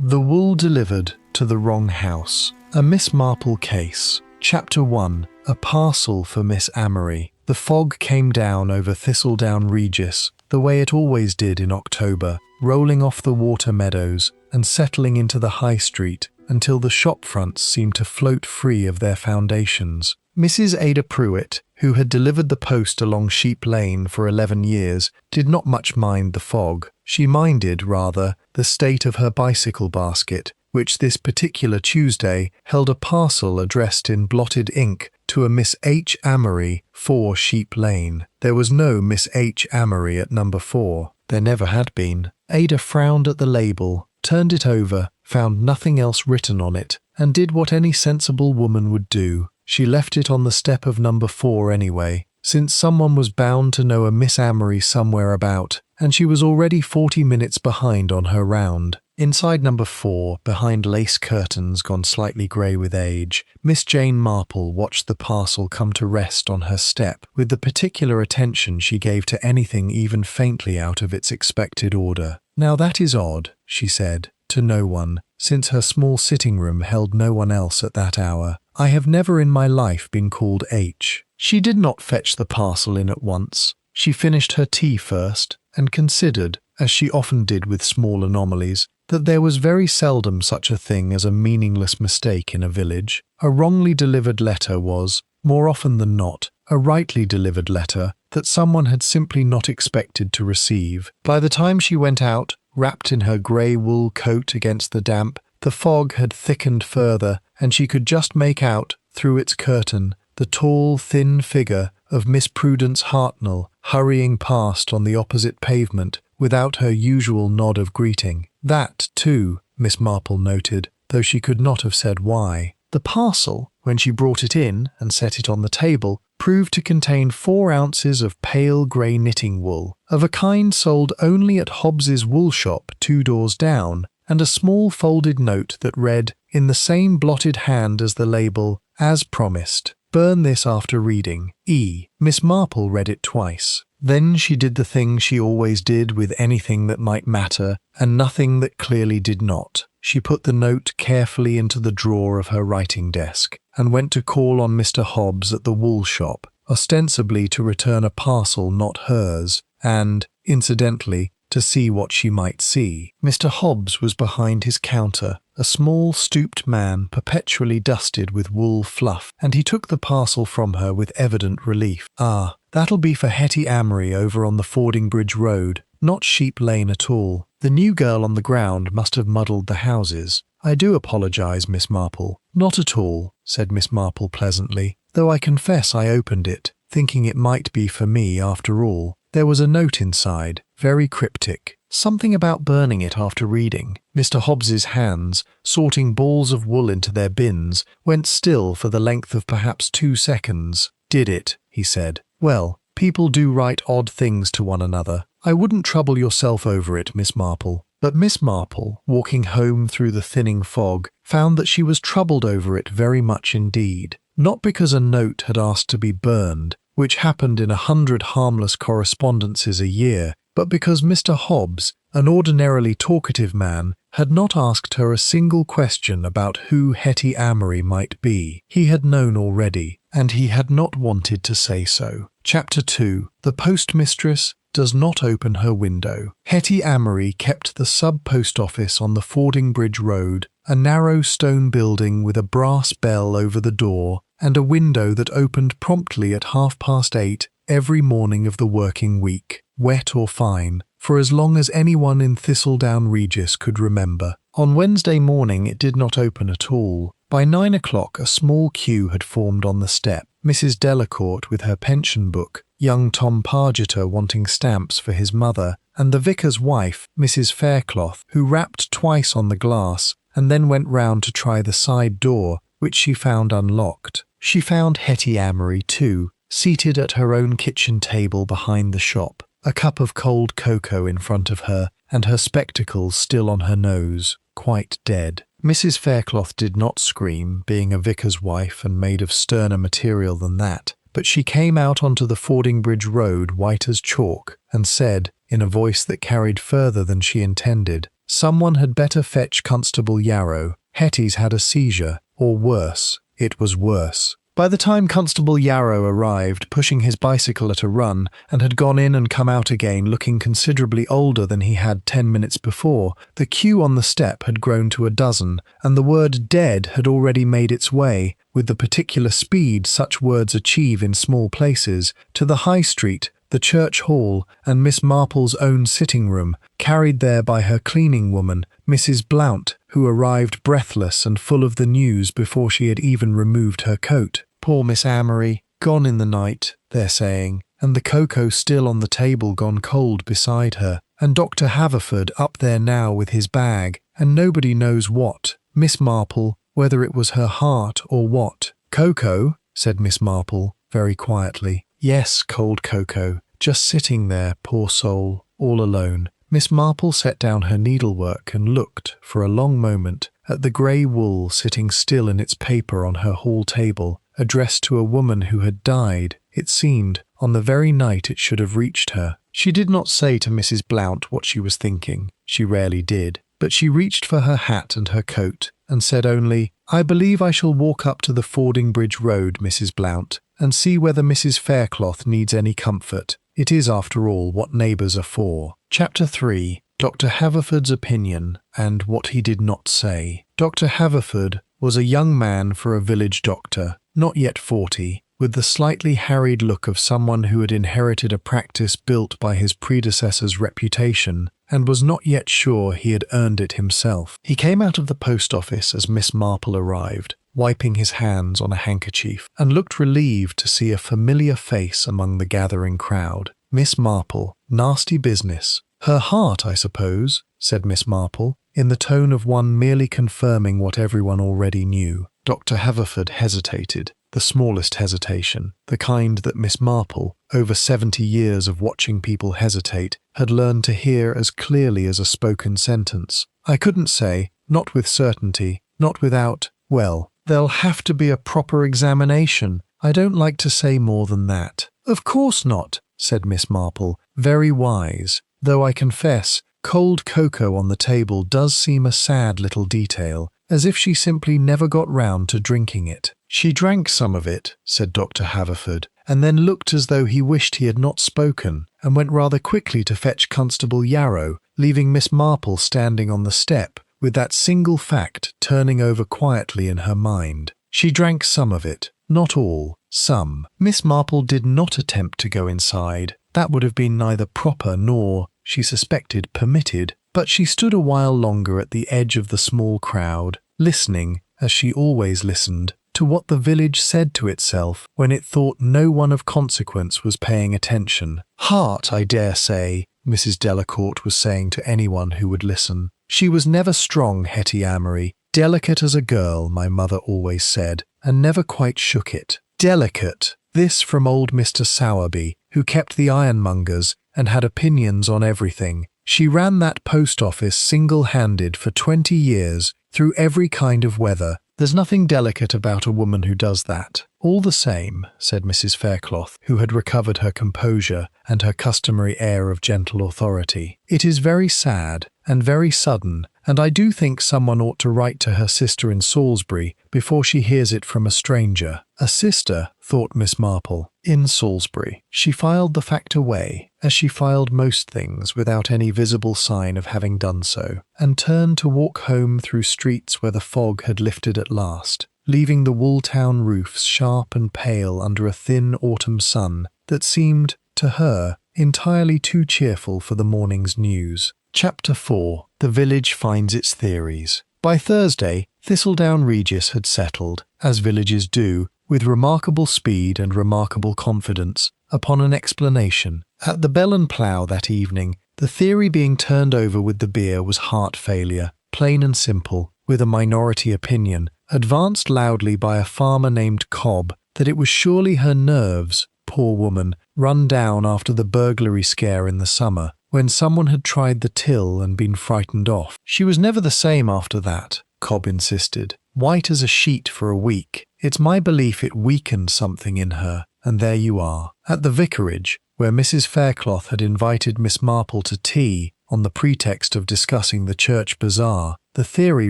The Wool Delivered to the Wrong House. A Miss Marple Case. Chapter 1. A Parcel for Miss Amory. The fog came down over Thistledown Regis, the way it always did in October, rolling off the water meadows and settling into the high street until the shop fronts seemed to float free of their foundations. Mrs. Ada Pruitt, who had delivered the post along Sheep Lane for 11 years, did not much mind the fog. She minded, rather, the state of her bicycle basket, which this particular Tuesday held a parcel addressed in blotted ink to a Miss H. Amory, 4 Sheep Lane. There was no Miss H. Amory at number 4. There never had been. Ada frowned at the label, turned it over, found nothing else written on it, and did what any sensible woman would do. She left it on the step of number 4 anyway, since someone was bound to know a Miss Amory somewhere about, and she was already 40 minutes behind on her round. Inside number 4, behind lace curtains gone slightly grey with age, Miss Jane Marple watched the parcel come to rest on her step with the particular attention she gave to anything even faintly out of its expected order. "Now that is odd," she said, to no one, since her small sitting room held no one else at that hour. "I have never in my life been called H." She did not fetch the parcel in at once. She finished her tea first, and considered, as she often did with small anomalies, that there was very seldom such a thing as a meaningless mistake in a village. A wrongly delivered letter was, more often than not, a rightly delivered letter that someone had simply not expected to receive. By the time she went out, wrapped in her grey wool coat against the damp, the fog had thickened further, and she could just make out, through its curtain, the tall, thin figure of Miss Prudence Hartnell hurrying past on the opposite pavement without her usual nod of greeting. That, too, Miss Marple noted, though she could not have said why. The parcel, when she brought it in and set it on the table, proved to contain 4 ounces of pale grey knitting wool, of a kind sold only at Hobbes's wool shop 2 doors down, and a small folded note that read, in the same blotted hand as the label, "As promised. Burn this after reading. E." Miss Marple read it twice. Then she did the thing she always did with anything that might matter, and nothing that clearly did not. She put the note carefully into the drawer of her writing desk, and went to call on Mr. Hobbes at the wool shop, ostensibly to return a parcel not hers, and, incidentally, to see what she might see. Mr. Hobbes was behind his counter, a small, stooped man perpetually dusted with wool fluff, and he took the parcel from her with evident relief. "Ah, that'll be for Hetti Amory over on the Fordingbridge Road, not Sheep Lane at all. The new girl on the ground must have muddled the houses. I do apologise, Miss Marple." "Not at all," said Miss Marple pleasantly, "though I confess I opened it, thinking it might be for me after all. There was a note inside, very cryptic. Something about burning it after reading." Mr. Hobbes's hands, sorting balls of wool into their bins, went still for the length of perhaps 2 seconds. "Did it?" he said. "Well, people do write odd things to one another. I wouldn't trouble yourself over it, Miss Marple." But Miss Marple, walking home through the thinning fog, found that she was troubled over it very much indeed. Not because a note had asked to be burned, which happened in 100 harmless correspondences a year, but because Mr. Hobbes, an ordinarily talkative man, had not asked her a single question about who Hetti Amory might be. He had known already, and he had not wanted to say so. Chapter 2. The postmistress does not open her window. Hetti Amory kept the sub-post office on the Fordingbridge Road, a narrow stone building with a brass bell over the door, and a window that opened promptly at 8:30 every morning of the working week, wet or fine, for as long as anyone in Thistledown Regis could remember. On Wednesday morning it did not open at all. By 9 o'clock a small queue had formed on the step. Mrs. Delacourt with her pension book, young Tom Pargeter wanting stamps for his mother, and the vicar's wife, Mrs. Faircloth, who rapped twice on the glass and then went round to try the side door, which she found unlocked. She found Hetti Amory too, seated at her own kitchen table behind the shop, a cup of cold cocoa in front of her, and her spectacles still on her nose, quite dead. Mrs. Faircloth did not scream, being a vicar's wife and made of sterner material than that, but she came out onto the Fordingbridge Road white as chalk, and said, in a voice that carried further than she intended, Someone had better fetch Constable Yarrow. Hetty's had a seizure, or worse. It was worse. By the time Constable Yarrow arrived, pushing his bicycle at a run, and had gone in and come out again looking considerably older than he had 10 minutes before, the queue on the step had grown to a dozen, and the word dead had already made its way, with the particular speed such words achieve in small places, to the High Street, the church hall, and Miss Marple's own sitting room, carried there by her cleaning woman, Mrs. Blount, who arrived breathless and full of the news before she had even removed her coat. Poor Miss Amory, gone in the night, they're saying, and the cocoa still on the table gone cold beside her, and Dr. Haverford up there now with his bag, and nobody knows what. Miss Marple, whether it was her heart or what. Cocoa, said Miss Marple, very quietly. Yes, cold cocoa, just sitting there, poor soul, all alone. Miss Marple set down her needlework and looked, for a long moment, at the grey wool sitting still in its paper on her hall table, addressed to a woman who had died, it seemed, on the very night it should have reached her. She did not say to Mrs. Blount what she was thinking. She rarely did. But she reached for her hat and her coat, and said only, "I believe I shall walk up to the Fordingbridge Road, Mrs. Blount, and see whether Mrs. Faircloth needs any comfort. It is, after all, what neighbours are for." Chapter 3. Dr. Haverford's Opinion, and What He Did Not Say. Dr. Haverford was a young man for a village doctor, not yet 40, with the slightly harried look of someone who had inherited a practice built by his predecessor's reputation, and was not yet sure he had earned it himself. He came out of the post office as Miss Marple arrived, wiping his hands on a handkerchief, and looked relieved to see a familiar face among the gathering crowd. Miss Marple, nasty business. Her heart, I suppose, said Miss Marple, in the tone of one merely confirming what everyone already knew. Dr. Haverford hesitated, the smallest hesitation, the kind that Miss Marple, over 70 years of watching people hesitate, had learned to hear as clearly as a spoken sentence. "I couldn't say, not with certainty, not without, well, there'll have to be a proper examination. I don't like to say more than that." "Of course not," said Miss Marple, very wise, though I confess, cold cocoa on the table does seem a sad little detail, as if she simply never got round to drinking it. "She drank some of it," said Dr. Haverford, and then looked as though he wished he had not spoken, and went rather quickly to fetch Constable Yarrow, leaving Miss Marple standing on the step, with that single fact turning over quietly in her mind. She drank some of it, not all, some. Miss Marple did not attempt to go inside. That would have been neither proper nor, she suspected, permitted, but she stood a while longer at the edge of the small crowd, listening, as she always listened, to what the village said to itself when it thought no one of consequence was paying attention. "Heart, I dare say," Mrs. Delacourt was saying to anyone who would listen. "She was never strong, Hetti Amory. Delicate as a girl, my mother always said, and never quite shook it. Delicate." This from old Mr. Sowerby, who kept the ironmonger's and had opinions on everything. "She ran that post office single-handed for 20 years, through every kind of weather. There's nothing delicate about a woman who does that." "All the same," said Mrs. Faircloth, who had recovered her composure and her customary air of gentle authority, "it is very sad and very sudden, and I do think someone ought to write to her sister in Salisbury before she hears it from a stranger." A sister, thought Miss Marple, in Salisbury. She filed the fact away, as she filed most things without any visible sign of having done so, and turned to walk home through streets where the fog had lifted at last, leaving the Wooltown roofs sharp and pale under a thin autumn sun that seemed, to her, entirely too cheerful for the morning's news. Chapter 4. The village finds its theories. By Thursday, Thistledown Regis had settled, as villages do, with remarkable speed and remarkable confidence, upon an explanation. At the Bell and Plough that evening, the theory being turned over with the beer was heart failure, plain and simple, with a minority opinion, advanced loudly by a farmer named Cobb, that it was surely her nerves, poor woman, run down after the burglary scare in the summer, when someone had tried the till and been frightened off. She was never the same after that, Cobb insisted. White as a sheet for a week. It's my belief it weakened something in her, and there you are. At the vicarage, where Mrs. Faircloth had invited Miss Marple to tea on the pretext of discussing the church bazaar. The theory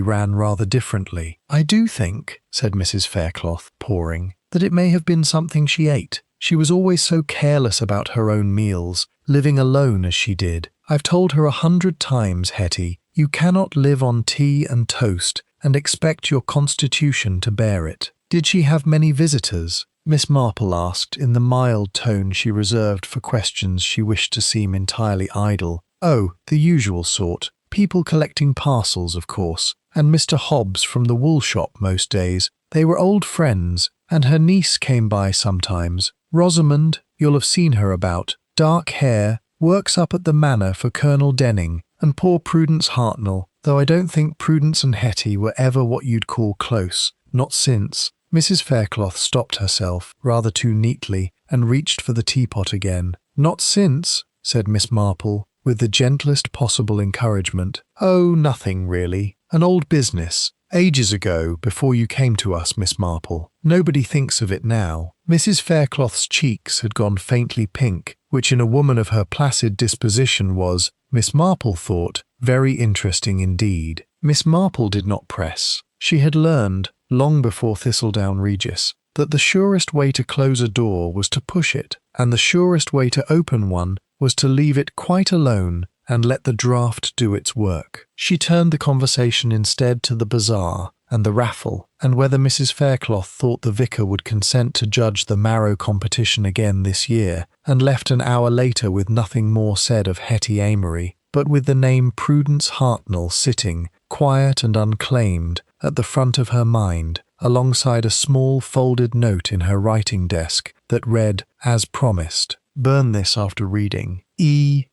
ran rather differently. "I do think," said Mrs. Faircloth, pouring, "that it may have been something she ate. She was always so careless about her own meals, living alone as she did. I've told her 100 times, Hetty, you cannot live on tea and toast and expect your constitution to bear it." "Did she have many visitors?" Miss Marple asked in the mild tone she reserved for questions she wished to seem entirely idle. "Oh, the usual sort. People collecting parcels, of course, and Mr. Hobbes from the wool shop most days. They were old friends, and her niece came by sometimes. Rosamund, you'll have seen her about. Dark hair, works up at the manor for Colonel Denning, and poor Prudence Hartnell, though I don't think Prudence and Hetty were ever what you'd call close. Not since." Mrs. Faircloth stopped herself, rather too neatly, and reached for the teapot again. "Not since," said Miss Marple, with the gentlest possible encouragement. "Oh, nothing really. An old business. Ages ago, before you came to us, Miss Marple. Nobody thinks of it now." Mrs. Faircloth's cheeks had gone faintly pink, which in a woman of her placid disposition was, Miss Marple thought, very interesting indeed. Miss Marple did not press. She had learned, long before Thistledown Regis, that the surest way to close a door was to push it, and the surest way to open one was to leave it quite alone and let the draught do its work. She turned the conversation instead to the bazaar and the raffle, and whether Mrs. Faircloth thought the vicar would consent to judge the marrow competition again this year, and left an hour later with nothing more said of Hetti Amory, but with the name Prudence Hartnell sitting, quiet and unclaimed, at the front of her mind, alongside a small folded note in her writing desk that read, as promised. "Burn this after reading. E.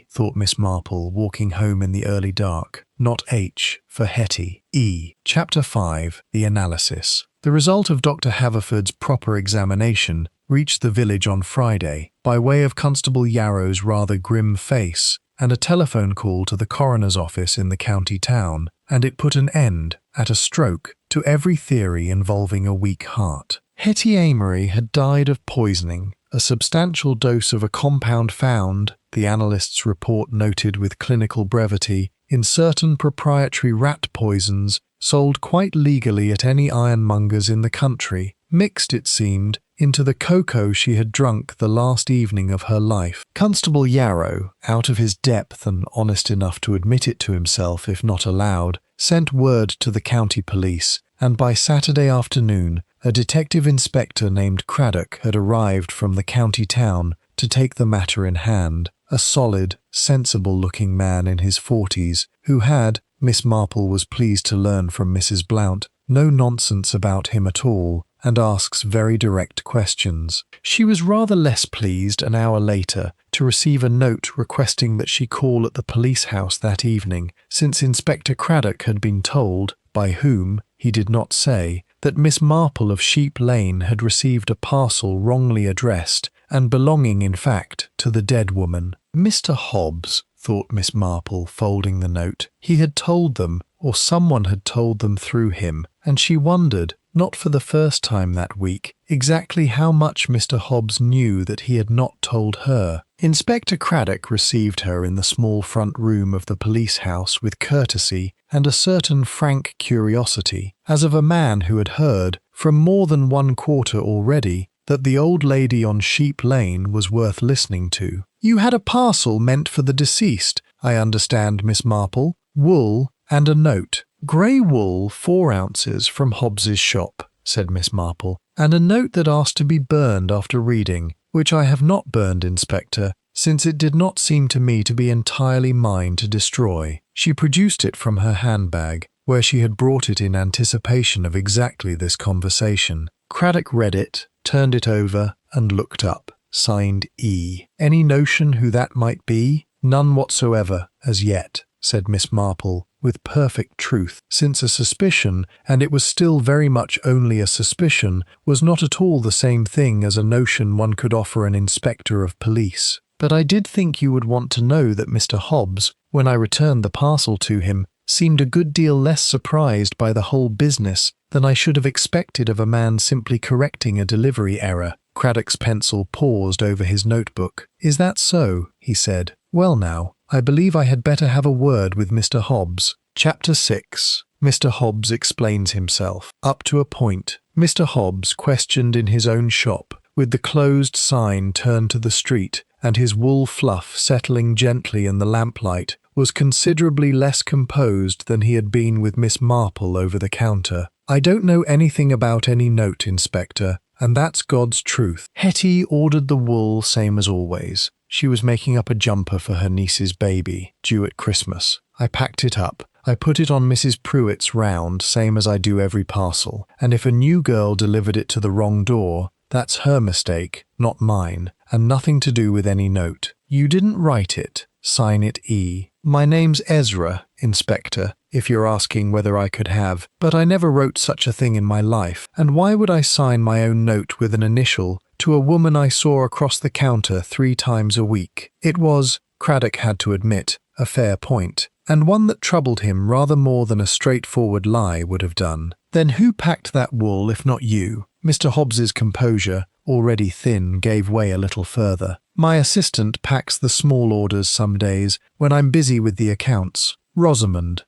thought Miss Marple, walking home in the early dark. Not H for Hetty. E. Chapter 5. The Analysis. The result of Dr. Haverford's proper examination reached the village on Friday, by way of Constable Yarrow's rather grim face, and a telephone call to the coroner's office in the county town, and it put an end, at a stroke, to every theory involving a weak heart. Hetti Amory had died of poisoning, a substantial dose of a compound found, the analyst's report noted with clinical brevity, in certain proprietary rat poisons sold quite legally at any ironmonger's in the country, mixed, it seemed, into the cocoa she had drunk the last evening of her life. Constable Yarrow, out of his depth and honest enough to admit it to himself if not aloud, sent word to the county police, and by Saturday afternoon a detective inspector named Craddock had arrived from the county town to take the matter in hand, a solid, sensible-looking man in his 40s, who had, Miss Marple was pleased to learn from Mrs. Blount, no nonsense about him at all, and asks very direct questions. She was rather less pleased an hour later to receive a note requesting that she call at the police house that evening, since Inspector Craddock had been told, by whom, he did not say, that Miss Marple of Sheep Lane had received a parcel wrongly addressed, and belonging, in fact, to the dead woman. Mr. Hobbes, thought Miss Marple, folding the note. He had told them, or someone had told them through him, and she wondered, not for the first time that week, exactly how much Mr. Hobbes knew that he had not told her. Inspector Craddock received her in the small front room of the police house with courtesy and a certain frank curiosity, as of a man who had heard, from more than one quarter already, that the old lady on Sheep Lane was worth listening to. "You had a parcel meant for the deceased, I understand, Miss Marple. Wool and a note. Grey wool, 4 ounces, from Hobbes's shop," said Miss Marple, "and a note that asked to be burned after reading, which I have not burned, Inspector, since it did not seem to me to be entirely mine to destroy." She produced it from her handbag, where she had brought it in anticipation of exactly this conversation. Craddock read it, turned it over, and looked up. Signed E. "Any notion who that might be?" "None whatsoever, as yet," said Miss Marple, with perfect truth, since a suspicion, and it was still very much only a suspicion, was not at all the same thing as a notion one could offer an inspector of police. "But I did think you would want to know that Mr. Hobbes, when I returned the parcel to him, seemed a good deal less surprised by the whole business than I should have expected of a man simply correcting a delivery error." Craddock's pencil paused over his notebook. "Is that so?" he said. "Well now, I believe I had better have a word with Mr. Hobbes. Chapter 6. Mr. Hobbes explains himself. Up to a point, Mr. Hobbes questioned in his own shop, with the closed sign turned to the street and his wool fluff settling gently in the lamplight, was considerably less composed than he had been with Miss Marple over the counter. I don't know anything about any note, Inspector, and that's God's truth. Hetty ordered the wool same as always. She was making up a jumper for her niece's baby, due at Christmas. I packed it up. I put it on Mrs. Pruitt's round, same as I do every parcel, and if a new girl delivered it to the wrong door, that's her mistake, not mine, and nothing to do with any note. You didn't write it. Sign it E. My name's Ezra, Inspector, if you're asking whether I could have, but I never wrote such a thing in my life, and why would I sign my own note with an initial to a woman I saw across the counter 3 times a week? It was, Craddock had to admit, a fair point, and one that troubled him rather more than a straightforward lie would have done. Then who packed that wool if not you? Mr. Hobbes's composure, already thin, gave way a little further. My assistant packs the small orders some days when I'm busy with the accounts. Rosamund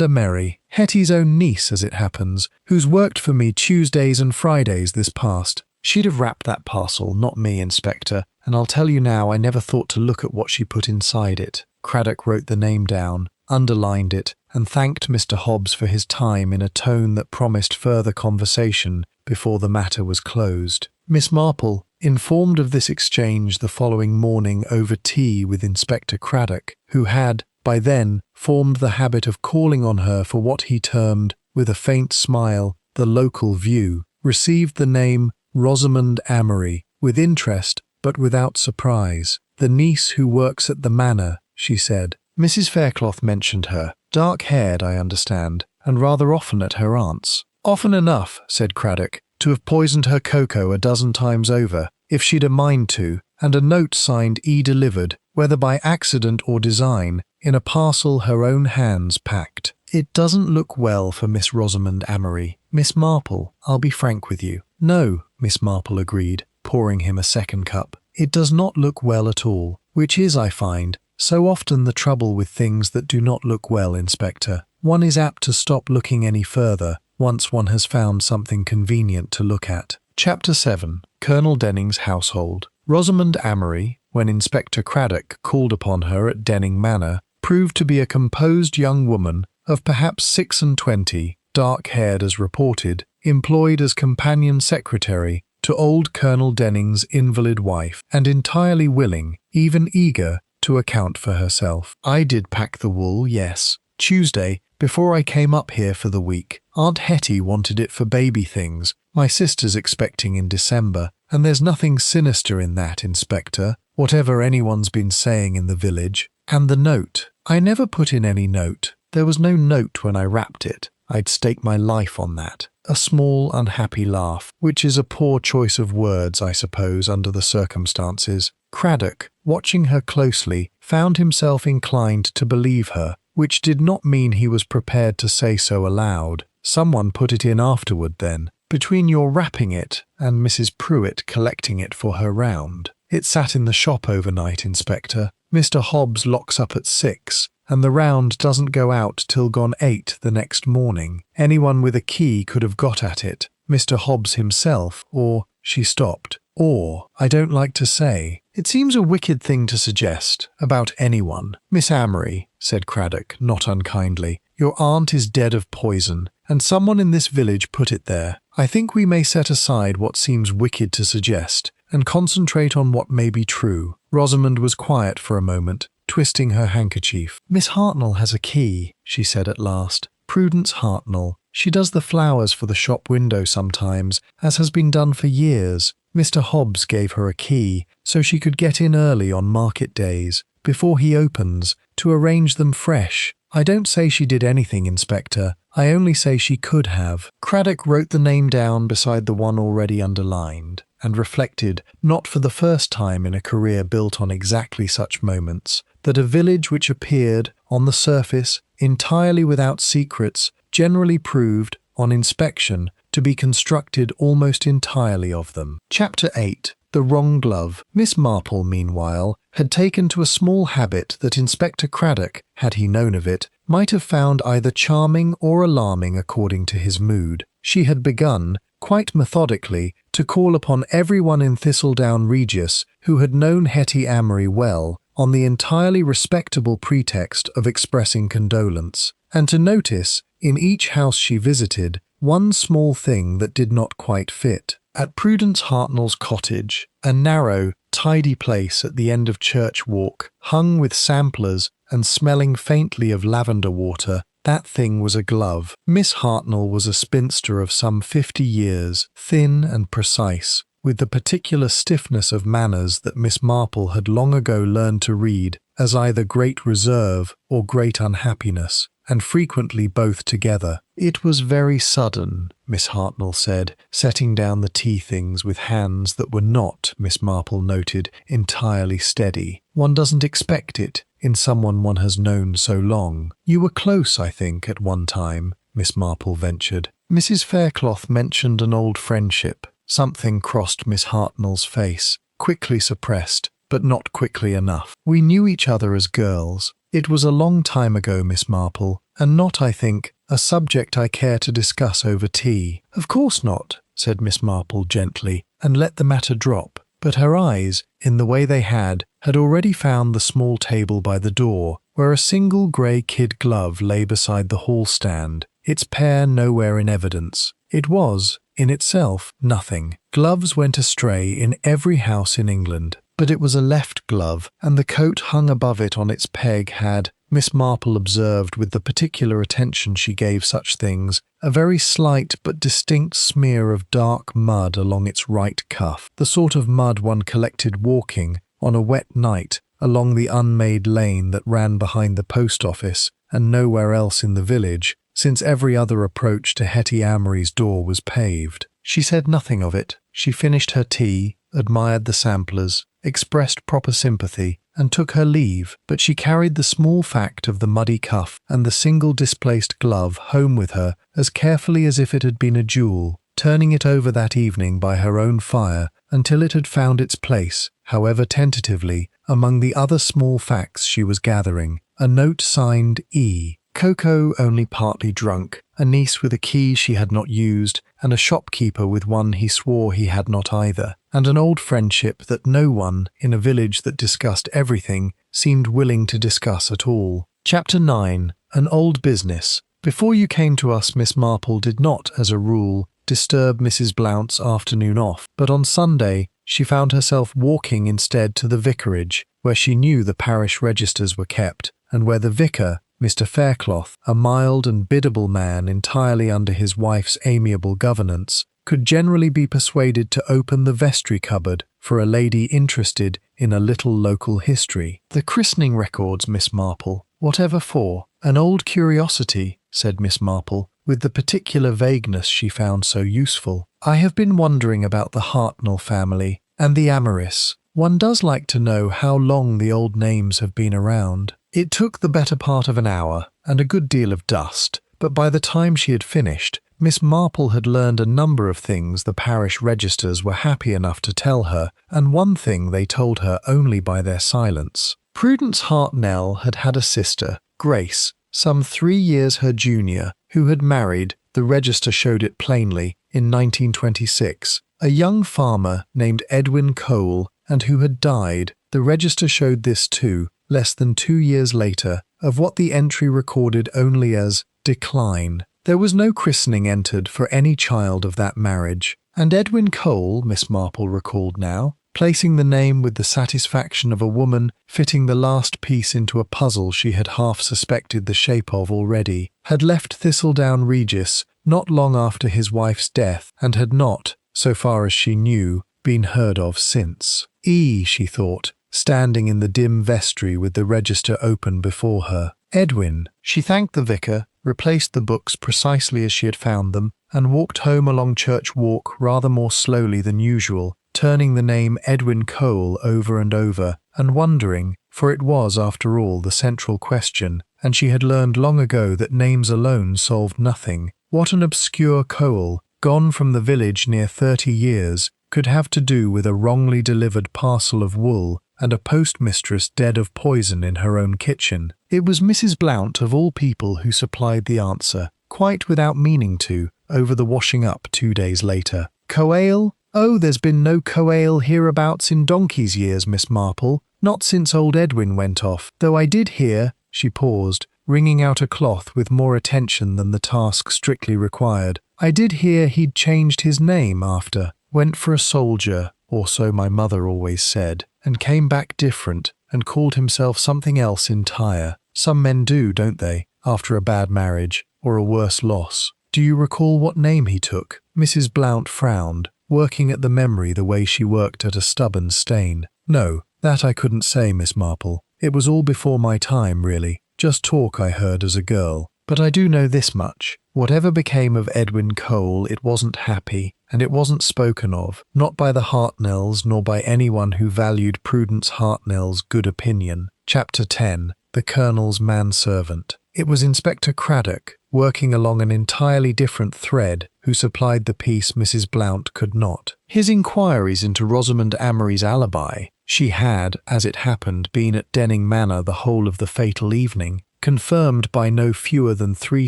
Amory, Hetty's own niece as it happens, who's worked for me Tuesdays and Fridays this past. She'd have wrapped that parcel, not me, Inspector, and I'll tell you now I never thought to look at what she put inside it. Craddock wrote the name down, underlined it, and thanked Mr. Hobbes for his time in a tone that promised further conversation before the matter was closed. Miss Marple, informed of this exchange the following morning over tea with Inspector Craddock, who had, by then, formed the habit of calling on her for what he termed, with a faint smile, the local view, received the name Rosamund Amory, with interest but without surprise. The niece who works at the manor, she said. Mrs. Faircloth mentioned her. Dark-haired, I understand, and rather often at her aunt's. Often enough, said Craddock, to have poisoned her cocoa a dozen times over, if she'd a mind to, and a note signed E delivered, whether by accident or design, in a parcel her own hands packed. It doesn't look well for Miss Rosamund Amory. Miss Marple, I'll be frank with you. No, Miss Marple agreed, pouring him a second cup. It does not look well at all, which is, I find, so often the trouble with things that do not look well, Inspector. One is apt to stop looking any further once one has found something convenient to look at. Chapter 7. Colonel Denning's Household. Rosamund Amory, when Inspector Craddock called upon her at Denning Manor, proved to be a composed young woman of perhaps 26, dark-haired as reported, employed as companion secretary to old Colonel Denning's invalid wife, and entirely willing, even eager, to account for herself. I did pack the wool, yes. Tuesday, before I came up here for the week. Aunt Hetty wanted it for baby things. My sister's expecting in December, and there's nothing sinister in that, Inspector, whatever anyone's been saying in the village. And the note. I never put in any note. There was no note when I wrapped it. I'd stake my life on that. A small, unhappy laugh, which is a poor choice of words, I suppose, under the circumstances. Craddock, watching her closely, found himself inclined to believe her, which did not mean he was prepared to say so aloud. Someone put it in afterward, then, between your wrapping it and Mrs. Pruitt collecting it for her round. It sat in the shop overnight, Inspector. Mr. Hobbes locks up at 6, and the round doesn't go out till gone 8 the next morning. Anyone with a key could have got at it. Mr. Hobbes himself, or... She stopped. Or, I don't like to say. It seems a wicked thing to suggest, about anyone. Miss Amory, said Craddock, not unkindly, your aunt is dead of poison, and someone in this village put it there. I think we may set aside what seems wicked to suggest, and concentrate on what may be true. Rosamund was quiet for a moment, twisting her handkerchief. Miss Hartnell has a key, she said at last. Prudence Hartnell. She does the flowers for the shop window sometimes, as has been done for years. Mr. Hobbes gave her a key, so she could get in early on market days, before he opens, to arrange them fresh. I don't say she did anything, Inspector. I only say she could have. Craddock wrote the name down beside the one already underlined, and reflected, not for the first time in a career built on exactly such moments, that a village which appeared, on the surface, entirely without secrets, generally proved, on inspection, to be constructed almost entirely of them. Chapter 8. The the wrong glove. Miss Marple, meanwhile, had taken to a small habit that Inspector Craddock, had he known of it, might have found either charming or alarming according to his mood. She had begun, quite methodically, to call upon everyone in Thistledown Regis who had known Hetti Amory well, on the entirely respectable pretext of expressing condolence, and to notice, in each house she visited, one small thing that did not quite fit. At Prudence Hartnell's cottage, a narrow, tidy place at the end of Church Walk, hung with samplers and smelling faintly of lavender water, that thing was a glove. Miss Hartnell was a spinster of some 50 years, thin and precise, with the particular stiffness of manners that Miss Marple had long ago learned to read as either great reserve or great unhappiness, and frequently both together. "It was very sudden," Miss Hartnell said, setting down the tea things with hands that were not, Miss Marple noted, entirely steady. "One doesn't expect it in someone one has known so long." "You were close, I think, at one time," Miss Marple ventured. Mrs. Faircloth mentioned an old friendship. Something crossed Miss Hartnell's face, quickly suppressed, but not quickly enough. "We knew each other as girls. It was a long time ago, Miss Marple, and not, I think, a subject I care to discuss over tea." "Of course not," said Miss Marple gently, and let the matter drop. But her eyes, in the way they had already found the small table by the door, where a single grey kid glove lay beside the hall stand, its pair nowhere in evidence. It was, in itself, nothing. Gloves went astray in every house in England, but it was a left glove, and the coat hung above it on its peg had, Miss Marple observed with the particular attention she gave such things, a very slight but distinct smear of dark mud along its right cuff, the sort of mud one collected walking, on a wet night, along the unmade lane that ran behind the post office and nowhere else in the village, since every other approach to Hetti Amory's door was paved. She said nothing of it. She finished her tea, admired the samplers, expressed proper sympathy, and took her leave, but she carried the small fact of the muddy cuff and the single displaced glove home with her as carefully as if it had been a jewel, turning it over that evening by her own fire until it had found its place, however tentatively, among the other small facts she was gathering. A note signed E. Cocoa only partly drunk, a niece with a key she had not used, and a shopkeeper with one he swore he had not either, and an old friendship that no one, in a village that discussed everything, seemed willing to discuss at all. Chapter 9. An Old Business. Before you came to us, Miss Marple did not, as a rule, disturb Mrs. Blount's afternoon off, but on Sunday she found herself walking instead to the vicarage, where she knew the parish registers were kept, and where the vicar, Mr. Faircloth, a mild and biddable man entirely under his wife's amiable governance, could generally be persuaded to open the vestry cupboard for a lady interested in a little local history. "The christening records, Miss Marple. Whatever for?" "An old curiosity," said Miss Marple, with the particular vagueness she found so useful. "I have been wondering about the Hartnell family and the Amorys. One does like to know how long the old names have been around." It took the better part of an hour, and a good deal of dust, but by the time she had finished, Miss Marple had learned a number of things the parish registers were happy enough to tell her, and one thing they told her only by their silence. Prudence Hartnell had had a sister, Grace, some 3 years her junior, who had married, the register showed it plainly, in 1926, a young farmer named Edwin Cole, and who had died, the register showed this too, less than 2 years later, of what the entry recorded only as decline. There was no christening entered for any child of that marriage, and Edwin Cole, Miss Marple recalled now, placing the name with the satisfaction of a woman fitting the last piece into a puzzle she had half suspected the shape of already, had left Thistledown Regis not long after his wife's death, and had not, so far as she knew, been heard of since. She thought, standing in the dim vestry with the register open before her. Edwin. She thanked the vicar, replaced the books precisely as she had found them, and walked home along Church Walk rather more slowly than usual, turning the name Edwin Cole over and over, and wondering, for it was, after all, the central question, and she had learned long ago that names alone solved nothing. What an obscure Cole, gone from the village near 30 years, could have to do with a wrongly delivered parcel of wool and a postmistress dead of poison in her own kitchen? It was Mrs. Blount, of all people, who supplied the answer, quite without meaning to, over the washing up 2 days later. "Co-ale? Oh, there's been no co-ale hereabouts in donkey's years, Miss Marple, not since old Edwin went off, though I did hear—" She paused, wringing out a cloth with more attention than the task strictly required. "I did hear he'd changed his name after, went for a soldier, or so my mother always said, and came back different, and called himself something else entire. Some men do, don't they, after a bad marriage, or a worse loss? Do you recall what name he took?" Mrs. Blount frowned, working at the memory the way she worked at a stubborn stain. "No, that I couldn't say, Miss Marple. It was all before my time, really. Just talk I heard as a girl. But I do know this much. Whatever became of Edwin Cole, it wasn't happy, and it wasn't spoken of, not by the Hartnells nor by anyone who valued Prudence Hartnell's good opinion." Chapter 10. The Colonel's Manservant. It was Inspector Craddock, working along an entirely different thread, who supplied the piece Mrs. Blount could not. His inquiries into Rosamund Amory's alibi — she had, as it happened, been at Denning Manor the whole of the fatal evening, confirmed by no fewer than 3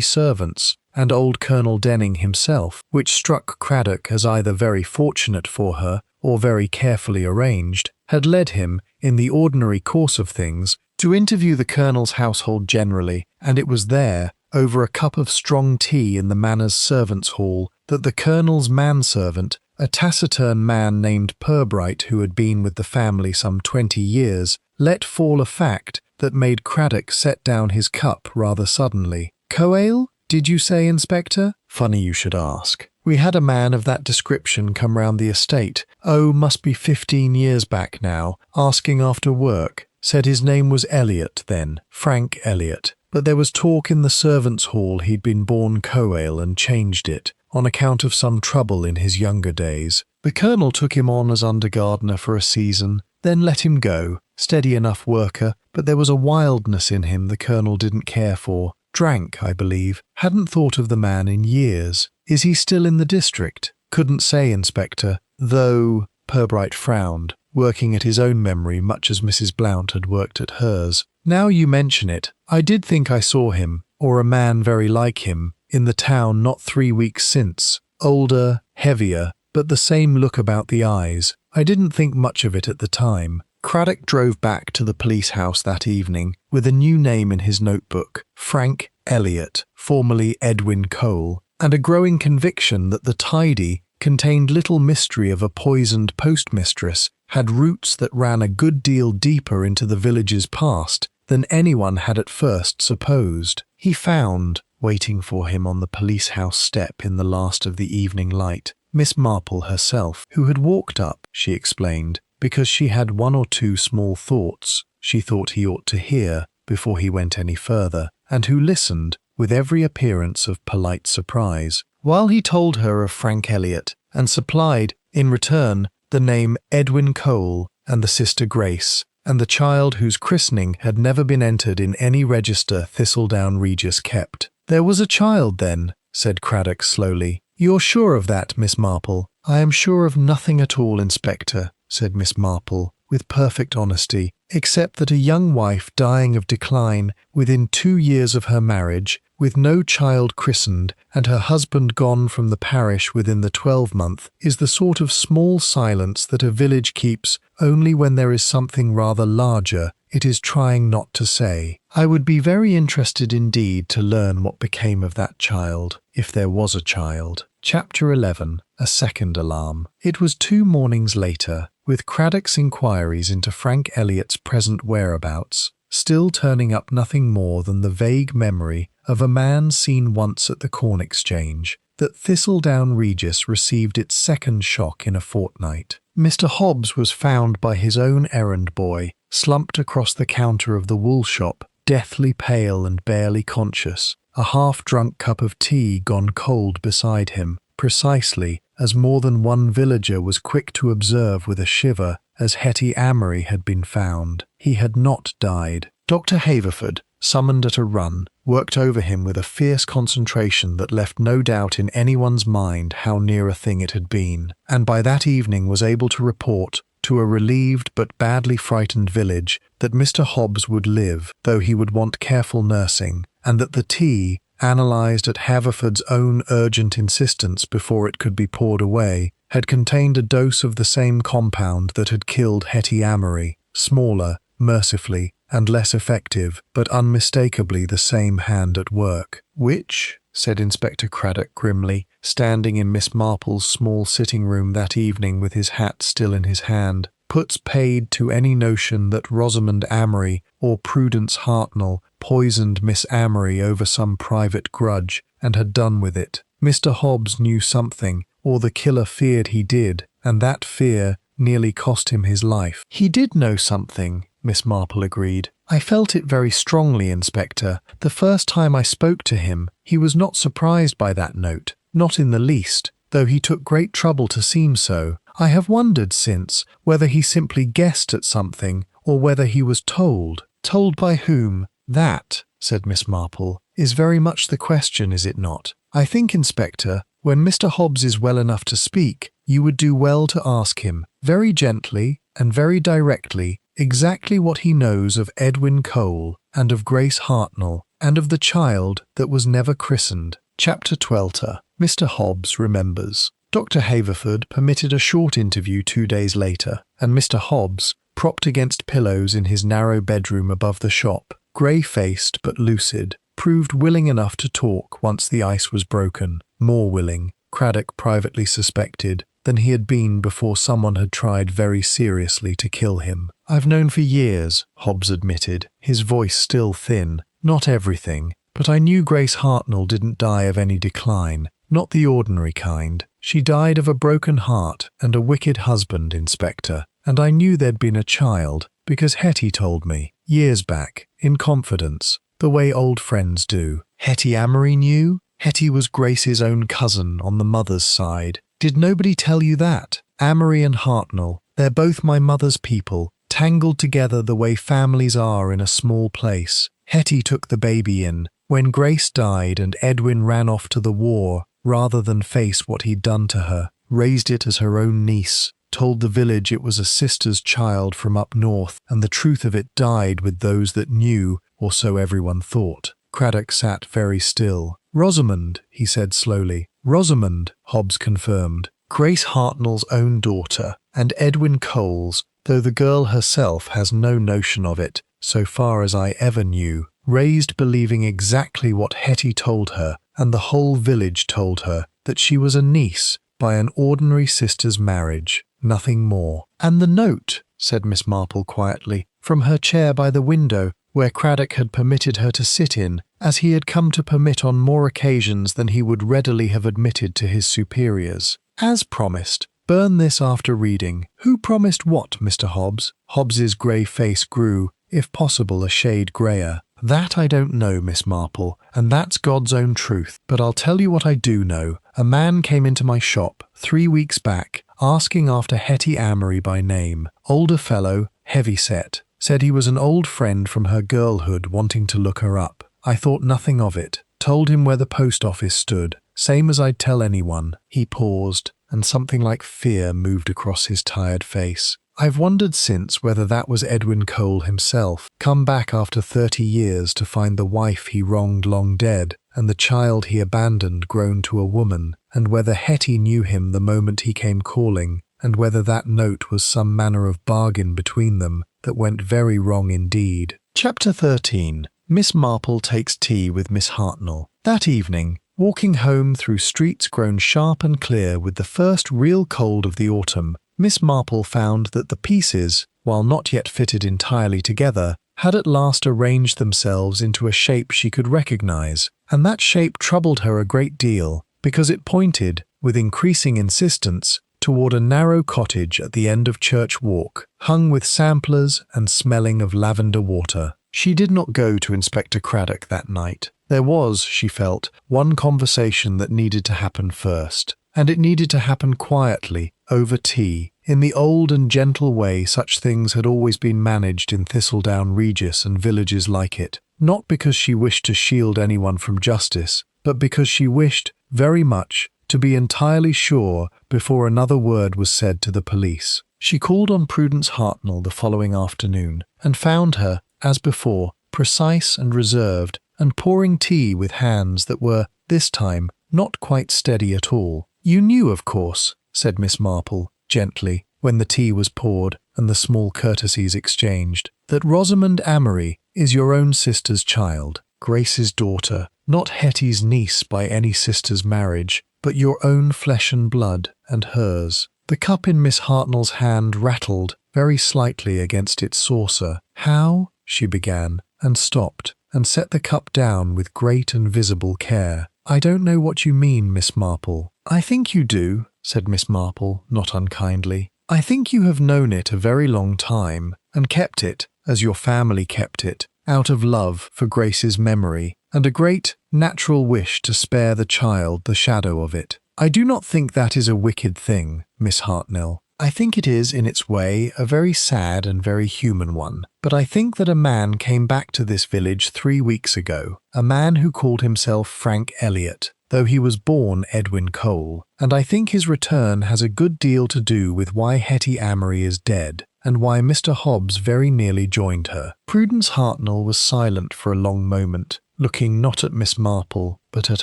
servants, and old Colonel Denning himself, which struck Craddock as either very fortunate for her or very carefully arranged, had led him, in the ordinary course of things, to interview the Colonel's household generally, and it was there, over a cup of strong tea in the Manor's servants' hall, that the Colonel's manservant, a taciturn man named Pirbright who had been with the family some 20 years, let fall a fact that made Craddock set down his cup rather suddenly. "Co-ale, did you say, Inspector? Funny you should ask. We had a man of that description come round the estate, must be 15 years back now, asking after work. Said his name was Elliot then, Frank Elliot. But there was talk in the servants' hall he'd been born co-ale and changed it, on account of some trouble in his younger days. The Colonel took him on as under-gardener for a season, then let him go, steady enough worker, but there was a wildness in him the Colonel didn't care for. Drank, I believe. Hadn't thought of the man in years. Is he still in the district? Couldn't say, Inspector, though—" Pirbright frowned, working at his own memory much as Mrs. Blount had worked at hers. "Now you mention it, I did think I saw him, or a man very like him, in the town not 3 weeks since. Older, heavier, but the same look about the eyes. I didn't think much of it at the time." Craddock drove back to the police house that evening with a new name in his notebook, Frank Elliot, formerly Edwin Cole, and a growing conviction that the tidy contained little mystery of a poisoned postmistress had roots that ran a good deal deeper into the village's past than anyone had at first supposed. He found, waiting for him on the police house step in the last of the evening light, Miss Marple herself, who had walked up, she explained, because she had 1 or 2 small thoughts she thought he ought to hear before he went any further, and who listened with every appearance of polite surprise, while he told her of Frank Elliot, and supplied, in return, the name Edwin Cole and the sister Grace, and the child whose christening had never been entered in any register Thistledown Regis kept. "There was a child, then," said Craddock slowly. "You're sure of that, Miss Marple?" "I am sure of nothing at all, Inspector," said Miss Marple, with perfect honesty, "except that a young wife dying of decline within 2 years of her marriage, with no child christened, and her husband gone from the parish within the 12-month, is the sort of small silence that a village keeps only when there is something rather larger it is trying not to say. I would be very interested indeed to learn what became of that child, if there was a child." Chapter 11. A second alarm. It was 2 mornings later, with Craddock's inquiries into Frank Elliot's present whereabouts still turning up nothing more than the vague memory of a man seen once at the Corn Exchange, that Thistledown Regis received its second shock in a fortnight. Mr. Hobbes was found by his own errand boy, slumped across the counter of the wool shop, deathly pale and barely conscious, a half-drunk cup of tea gone cold beside him, precisely as more than one villager was quick to observe with a shiver as Hetti Amory had been found. He had not died. Dr. Haverford, summoned at a run, worked over him with a fierce concentration that left no doubt in anyone's mind how near a thing it had been, and by that evening was able to report to a relieved but badly frightened village that Mr. Hobbes would live, though he would want careful nursing, and that the tea, analysed at Haverford's own urgent insistence before it could be poured away, had contained a dose of the same compound that had killed Hetti Amory, smaller, mercifully, and less effective, but unmistakably the same hand at work. "Which," said Inspector Craddock grimly, standing in Miss Marple's small sitting-room that evening with his hat still in his hand, "puts paid to any notion that Rosamund Amory or Prudence Hartnell poisoned Miss Amory over some private grudge and had done with it. Mr. Hobbes knew something, or the killer feared he did, and that fear nearly cost him his life." "He did know something," Miss Marple agreed. "I felt it very strongly, Inspector. The first time I spoke to him, he was not surprised by that note, not in the least, though he took great trouble to seem so. I have wondered since whether he simply guessed at something, or whether he was told." "Told by whom?" "That," said Miss Marple, "is very much the question, is it not? I think, Inspector, when Mr. Hobbes is well enough to speak, you would do well to ask him, very gently and very directly, exactly what he knows of Edwin Cole, and of Grace Hartnell, and of the child that was never christened." Chapter 12. Mr. Hobbes remembers. Dr. Haverford permitted a short interview 2 days later, and Mr. Hobbes, propped against pillows in his narrow bedroom above the shop, grey-faced but lucid, proved willing enough to talk once the ice was broken, more willing, Craddock privately suspected, than he had been before someone had tried very seriously to kill him. "I've known for years," Hobbes admitted, his voice still thin, "not everything, but I knew Grace Hartnell didn't die of any decline, not the ordinary kind. She died of a broken heart and a wicked husband, Inspector, and I knew there'd been a child, because Hetti told me, years back, in confidence, the way old friends do." "Hetti Amory knew?" "Hetti was Grace's own cousin on the mother's side. Did nobody tell you that? Amory and Hartnell, they're both my mother's people, tangled together the way families are in a small place. Hetti took the baby in. When Grace died and Edwin ran off to the war, rather than face what he'd done to her, raised it as her own niece, told the village it was a sister's child from up north, and the truth of it died with those that knew, or so everyone thought." Craddock sat very still. "Rosamund," he said slowly. "Rosamund," Hobbes confirmed. "Grace Hartnell's own daughter, and Edwin Cole's, though the girl herself has no notion of it, so far as I ever knew, raised believing exactly what Hetti told her, and the whole village told her, that she was a niece by an ordinary sister's marriage, nothing more." "And the note," said Miss Marple quietly, from her chair by the window, where Craddock had permitted her to sit in, as he had come to permit on more occasions than he would readily have admitted to his superiors. "As promised. Burn this after reading." "Who promised what, Mr. Hobbes?" Hobbes's grey face grew, if possible a shade greyer. "That I don't know, Miss Marple, and that's God's own truth. But I'll tell you what I do know. A man came into my shop 3 weeks back, asking after Hetti Amory by name. Older fellow, heavy-set. Said he was an old friend from her girlhood wanting to look her up. I thought nothing of it. Told him where the post office stood, same as I'd tell anyone." He paused, and something like fear moved across his tired face. "I've wondered since whether that was Edwin Cole himself, come back after 30 years to find the wife he wronged long dead, and the child he abandoned grown to a woman, and whether Hetti knew him the moment he came calling, and whether that note was some manner of bargain between them that went very wrong indeed." Chapter 13. Miss Marple takes tea with Miss Hartnell. That evening, walking home through streets grown sharp and clear with the first real cold of the autumn, Miss Marple found that the pieces, while not yet fitted entirely together, had at last arranged themselves into a shape she could recognise, and that shape troubled her a great deal, because it pointed, with increasing insistence, toward a narrow cottage at the end of Church Walk, hung with samplers and smelling of lavender water. She did not go to Inspector Craddock that night. There was, she felt, one conversation that needed to happen first, and it needed to happen quietly, over tea, In the old and gentle way such things had always been managed in Thistledown Regis and villages like it, not because she wished to shield anyone from justice, but because she wished, very much, to be entirely sure before another word was said to the police. She called on Prudence Hartnell the following afternoon, and found her, as before, precise and reserved, and pouring tea with hands that were, this time, not quite steady at all. "You knew, of course," said Miss Marple, gently, when the tea was poured and the small courtesies exchanged, "that Rosamund Amory is your own sister's child, Grace's daughter, not Hetty's niece by any sister's marriage, but your own flesh and blood, and hers." The cup in Miss Hartnell's hand rattled very slightly against its saucer. "How?" she began, and stopped, and set the cup down with great and visible care. "I don't know what you mean, Miss Marple." "I think you do," said Miss Marple, not unkindly. "I think you have known it a very long time, and kept it, as your family kept it, out of love for Grace's memory, and a great, natural wish to spare the child the shadow of it. I do not think that is a wicked thing, Miss Hartnell. I think it is, in its way, a very sad and very human one. But I think that a man came back to this village 3 weeks ago, a man who called himself Frank Elliot, though he was born Edwin Cole, and I think his return has a good deal to do with why Hetti Amory is dead, and why Mr. Hobbes very nearly joined her." Prudence Hartnell was silent for a long moment, looking not at Miss Marple, but at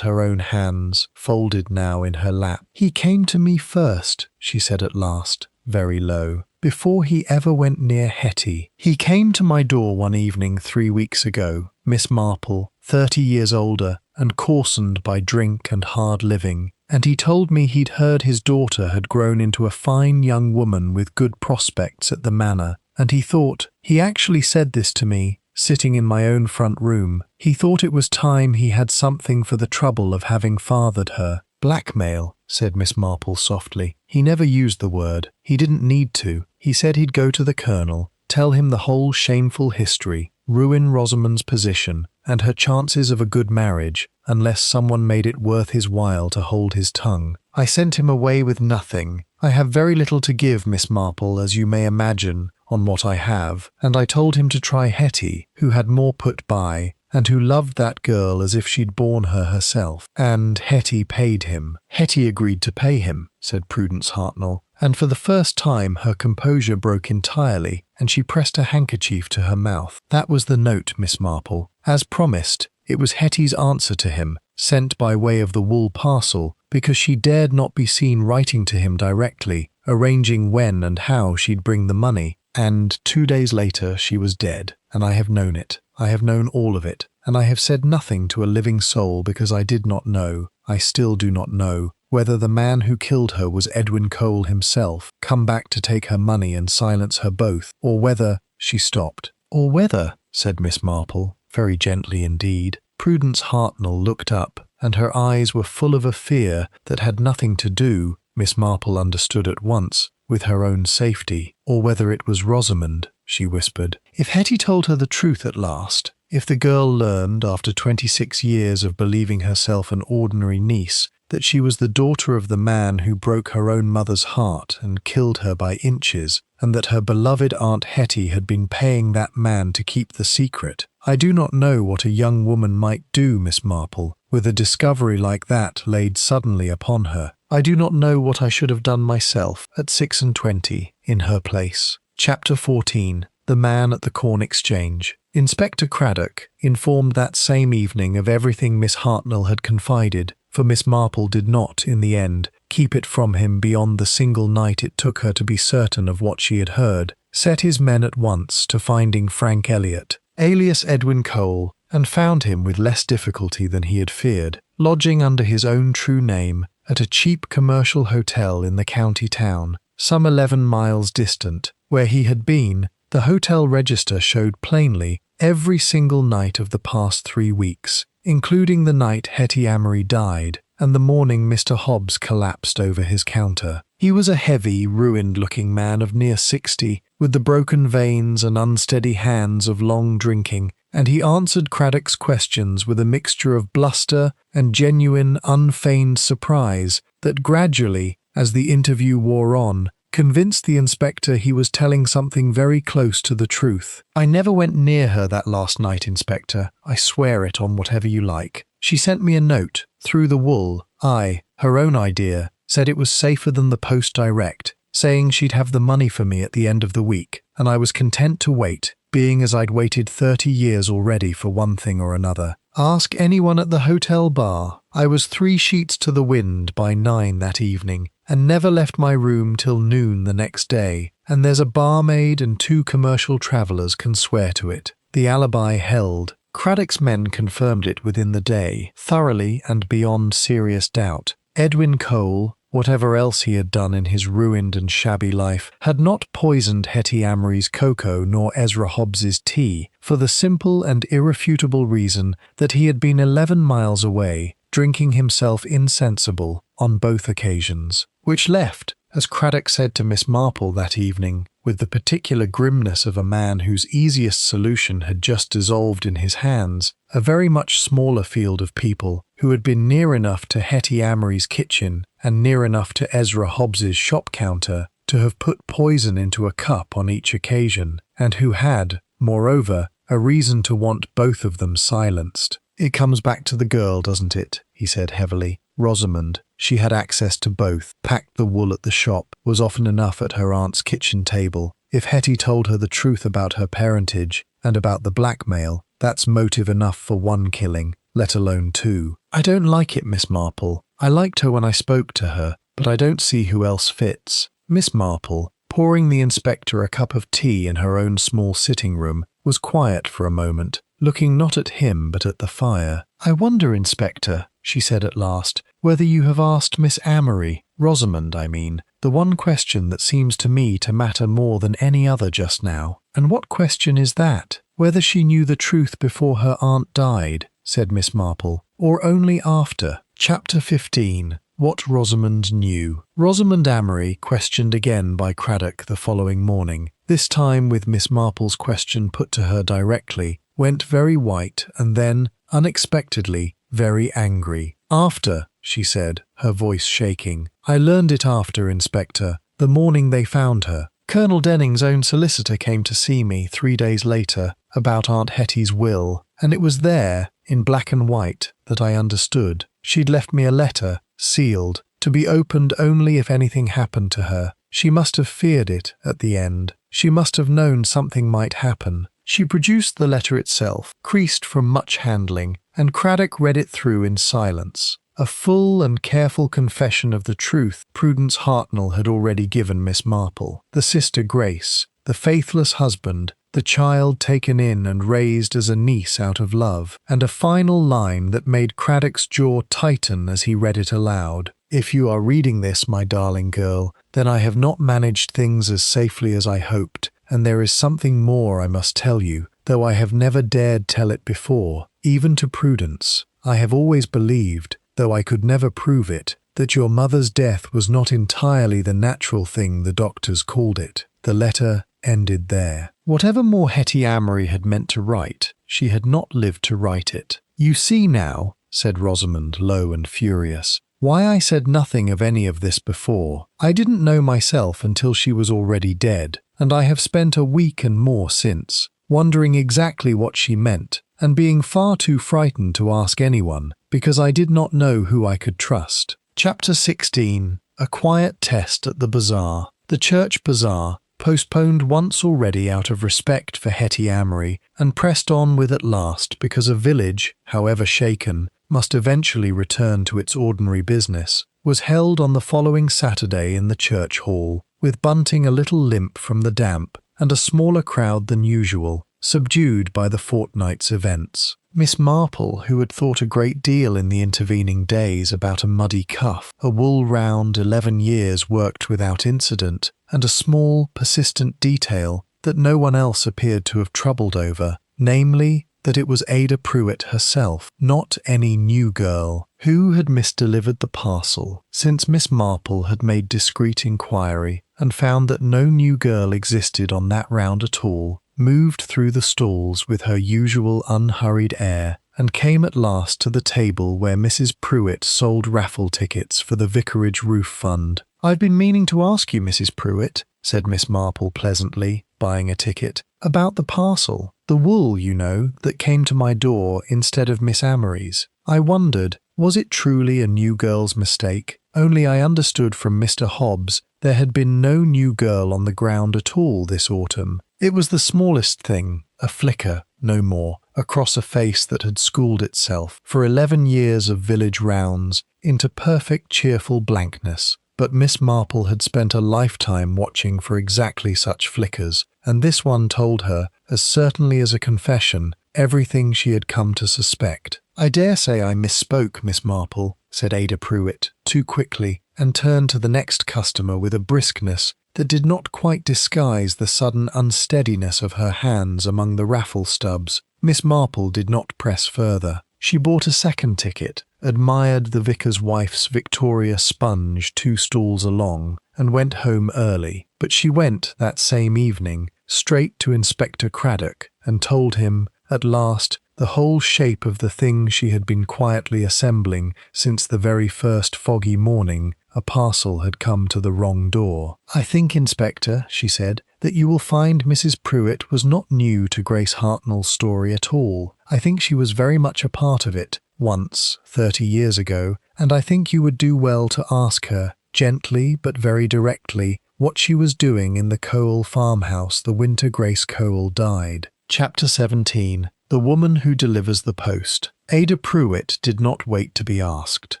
her own hands, folded now in her lap. "He came to me first," she said at last, very low, "before he ever went near Hetty. He came to my door one evening 3 weeks ago, Miss Marple, 30 years older, and coarsened by drink and hard living, and he told me he'd heard his daughter had grown into a fine young woman with good prospects at the manor, and he actually said this to me, sitting in my own front room, he thought it was time he had something for the trouble of having fathered her." "Blackmail," said Miss Marple softly. "He never used the word. He didn't need to. He said he'd go to the Colonel, tell him the whole shameful history, ruin Rosamund's position, and her chances of a good marriage, unless someone made it worth his while to hold his tongue. I sent him away with nothing. I have very little to give, Miss Marple, as you may imagine, on what I have, and I told him to try Hetty, who had more put by, and who loved that girl as if she'd borne her herself. And Hetty paid him." "Hetty agreed to pay him," said Prudence Hartnell, and for the first time her composure broke entirely, and she pressed a handkerchief to her mouth. "That was the note, Miss Marple. As promised, it was Hetty's answer to him, sent by way of the wool parcel, because she dared not be seen writing to him directly, arranging when and how she'd bring the money. And 2 days later she was dead, and I have known it. I have known all of it, and I have said nothing to a living soul because I did not know, I still do not know, whether the man who killed her was Edwin Cole himself, come back to take her money and silence her both, or whether—" She stopped. "Or whether," said Miss Marple, very gently indeed. Prudence Hartnell looked up, and her eyes were full of a fear that had nothing to do, Miss Marple understood at once, with her own safety. "Or whether it was Rosamund," she whispered. "If Hetty told her the truth at last, if the girl learned, after 26 years of believing herself an ordinary niece, that she was the daughter of the man who broke her own mother's heart and killed her by inches, and that her beloved Aunt Hetty had been paying that man to keep the secret, I do not know what a young woman might do, Miss Marple, with a discovery like that laid suddenly upon her. I do not know what I should have done myself, at 26, in her place." Chapter 14. The Man at the Corn Exchange. Inspector Craddock, informed that same evening of everything Miss Hartnell had confided, for Miss Marple did not, in the end, keep it from him beyond the single night it took her to be certain of what she had heard, set his men at once to finding Frank Elliot, alias Edwin Cole, and found him with less difficulty than he had feared, lodging under his own true name at a cheap commercial hotel in the county town, some 11 miles distant, where he had been. The hotel register showed plainly every single night of the past 3 weeks, including the night Hetti Amory died and the morning Mr. Hobbes collapsed over his counter. He was a heavy, ruined-looking man of near 60, with the broken veins and unsteady hands of long drinking, and he answered Craddock's questions with a mixture of bluster and genuine, unfeigned surprise that gradually, as the interview wore on, convinced the inspector he was telling something very close to the truth. "I never went near her that last night, Inspector. I swear it on whatever you like. She sent me a note, through the wool. Her own idea, said it was safer than the post direct, saying she'd have the money for me at the end of the week, and I was content to wait, being as I'd waited 30 years already for one thing or another. Ask anyone at the hotel bar. I was 3 sheets to the wind by 9 that evening, and never left my room till noon the next day, and there's a barmaid and 2 commercial travellers can swear to it." The alibi held. Craddock's men confirmed it within the day, thoroughly and beyond serious doubt. Edwin Cole, whatever else he had done in his ruined and shabby life, had not poisoned Hetti Amory's cocoa nor Ezra Hobbes's tea, for the simple and irrefutable reason that he had been 11 miles away, drinking himself insensible on both occasions, which left, as Craddock said to Miss Marple that evening, with the particular grimness of a man whose easiest solution had just dissolved in his hands, a very much smaller field of people who had been near enough to Hetti Amory's kitchen and near enough to Ezra Hobbes's shop counter to have put poison into a cup on each occasion, and who had, moreover, a reason to want both of them silenced. "It comes back to the girl, doesn't it?" he said heavily. "Rosamund. She had access to both, packed the wool at the shop, was often enough at her aunt's kitchen table. If Hetti told her the truth about her parentage and about the blackmail, that's motive enough for 1 killing, let alone 2. I don't like it, Miss Marple. I liked her when I spoke to her, but I don't see who else fits." Miss Marple, pouring the inspector a cup of tea in her own small sitting room, was quiet for a moment, looking not at him but at the fire. "I wonder, Inspector," she said at last, "whether you have asked Miss Amory, Rosamund, I mean, the one question that seems to me to matter more than any other just now." "And what question is that?" "Whether she knew the truth before her aunt died," said Miss Marple, "or only after." Chapter 15. What Rosamund Knew. Rosamund Amory, questioned again by Craddock the following morning, this time with Miss Marple's question put to her directly, went very white and then, unexpectedly, very angry. "After," she said, her voice shaking. "I learned it after, Inspector, the morning they found her. Colonel Denning's own solicitor came to see me 3 days later about Aunt Hetty's will, and it was there, in black and white, that I understood. She'd left me a letter, sealed, to be opened only if anything happened to her. She must have feared it at the end. She must have known something might happen." She produced the letter itself, creased from much handling, and Craddock read it through in silence. A full and careful confession of the truth Prudence Hartnell had already given Miss Marple. The sister Grace, the faithless husband, the child taken in and raised as a niece out of love, and a final line that made Craddock's jaw tighten as he read it aloud. "If you are reading this, my darling girl, then I have not managed things as safely as I hoped, and there is something more I must tell you, though I have never dared tell it before, even to Prudence. I have always believed, though I could never prove it, that your mother's death was not entirely the natural thing the doctors called it." The letter ended there. Whatever more Hetti Amory had meant to write, she had not lived to write it. "You see now," said Rosamund, low and furious, "why I said nothing of any of this before. I didn't know myself until she was already dead, and I have spent a week and more since, wondering exactly what she meant, and being far too frightened to ask anyone, because I did not know who I could trust." Chapter 16. A quiet test at the bazaar. The church bazaar, postponed once already out of respect for Hetti Amory, and pressed on with at last because a village, however shaken, must eventually return to its ordinary business, was held on the following Saturday in the church hall, with Bunting a little limp from the damp, and a smaller crowd than usual, subdued by the fortnight's events. Miss Marple, who had thought a great deal in the intervening days about a muddy cuff, a wool round 11 years worked without incident, and a small, persistent detail that no one else appeared to have troubled over, namely, that it was Ada Pruitt herself, not any new girl, who had misdelivered the parcel, since Miss Marple had made discreet inquiry and found that no new girl existed on that round at all, moved through the stalls with her usual unhurried air, and came at last to the table where Mrs. Pruitt sold raffle tickets for the Vicarage Roof Fund. "I've been meaning to ask you, Mrs. Pruitt," said Miss Marple pleasantly, buying a ticket, "about the parcel. The wool, you know, that came to my door instead of Miss Amory's. I wondered, was it truly a new girl's mistake? Only I understood from Mr. Hobbes there had been no new girl on the ground at all this autumn. It was the smallest thing, a flicker, no more, across a face that had schooled itself for 11 years of village rounds into perfect cheerful blankness. But Miss Marple had spent a lifetime watching for exactly such flickers, and this one told her, as certainly as a confession, everything she had come to suspect. "I dare say I misspoke, Miss Marple," said Ada Pruitt, too quickly, and turned to the next customer with a briskness that did not quite disguise the sudden unsteadiness of her hands among the raffle stubs. Miss Marple did not press further. She bought a second ticket, admired the vicar's wife's Victoria sponge 2 stalls along, and went home early. But she went, that same evening, straight to Inspector Craddock, and told him, at last, the whole shape of the thing she had been quietly assembling since the very first foggy morning a parcel had come to the wrong door. "I think, Inspector," she said, "that you will find Mrs. Pruitt was not new to Grace Hartnell's story at all. I think she was very much a part of it, once, 30 years ago, and I think you would do well to ask her, gently but very directly, what she was doing in the Cowell farmhouse the winter Grace Cowell died." Chapter 17. The Woman Who Delivers the Post. Ada Pruitt did not wait to be asked.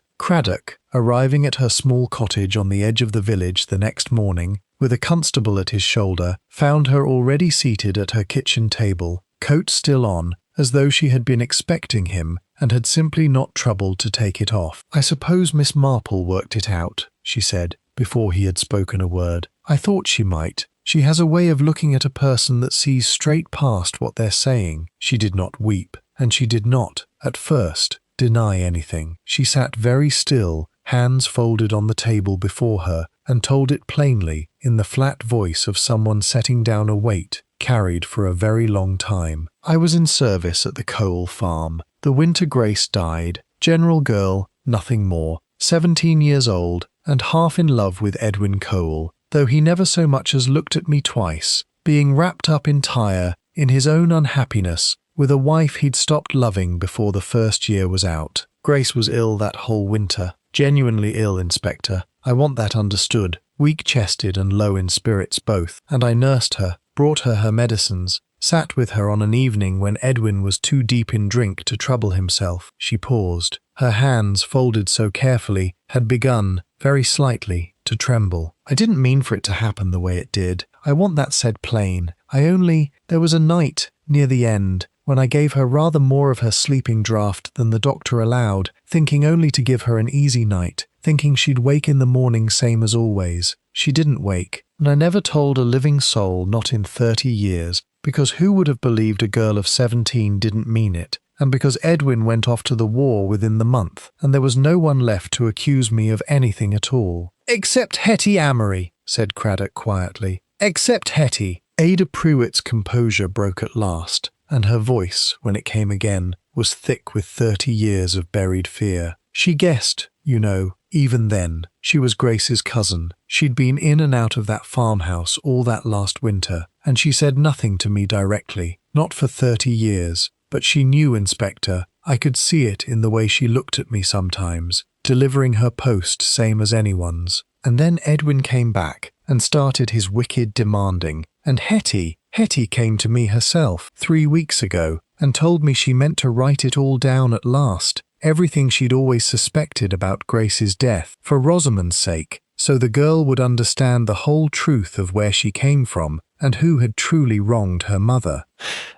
Craddock, arriving at her small cottage on the edge of the village the next morning, with a constable at his shoulder, found her already seated at her kitchen table, coat still on, as though she had been expecting him and had simply not troubled to take it off. "I suppose Miss Marple worked it out," she said, before he had spoken a word. "I thought she might. She has a way of looking at a person that sees straight past what they're saying." She did not weep, and she did not, at first, deny anything. She sat very still, hands folded on the table before her, and told it plainly, in the flat voice of someone setting down a weight carried for a very long time. "I was in service at the Cowell farm. The winter Grace died. General girl, nothing more. 17 years old, and half in love with Edwin Cowell, though he never so much as looked at me twice, being wrapped up entire in his own unhappiness, with a wife he'd stopped loving before the first year was out. Grace was ill that whole winter. Genuinely ill, Inspector. I want that understood. Weak-chested and low in spirits both. And I nursed her, brought her medicines, sat with her on an evening when Edwin was too deep in drink to trouble himself." She paused. Her hands, folded so carefully, had begun, very slightly, to tremble. "I didn't mean for it to happen the way it did. I want that said plain. There was a night, near the end, when I gave her rather more of her sleeping draught than the doctor allowed, thinking only to give her an easy night, thinking she'd wake in the morning same as always. She didn't wake, and I never told a living soul, not in 30 years, because who would have believed a girl of 17 didn't mean it, and because Edwin went off to the war within the month, and there was no one left to accuse me of anything at all." "Except Hetti Amory," said Craddock quietly. "Except Hetti." Ada Pruitt's composure broke at last, and her voice, when it came again, was thick with 30 years of buried fear. She guessed, you know, even then. She was Grace's cousin. She'd been in and out of that farmhouse all that last winter, and she said nothing to me directly, not for 30 years. But she knew, Inspector. I could see it in the way she looked at me sometimes, delivering her post same as anyone's. And then Edwin came back and started his wicked demanding, and Hetti came to me herself 3 weeks ago and told me she meant to write it all down at last, everything she'd always suspected about Grace's death, for Rosamund's sake, so the girl would understand the whole truth of where she came from and who had truly wronged her mother.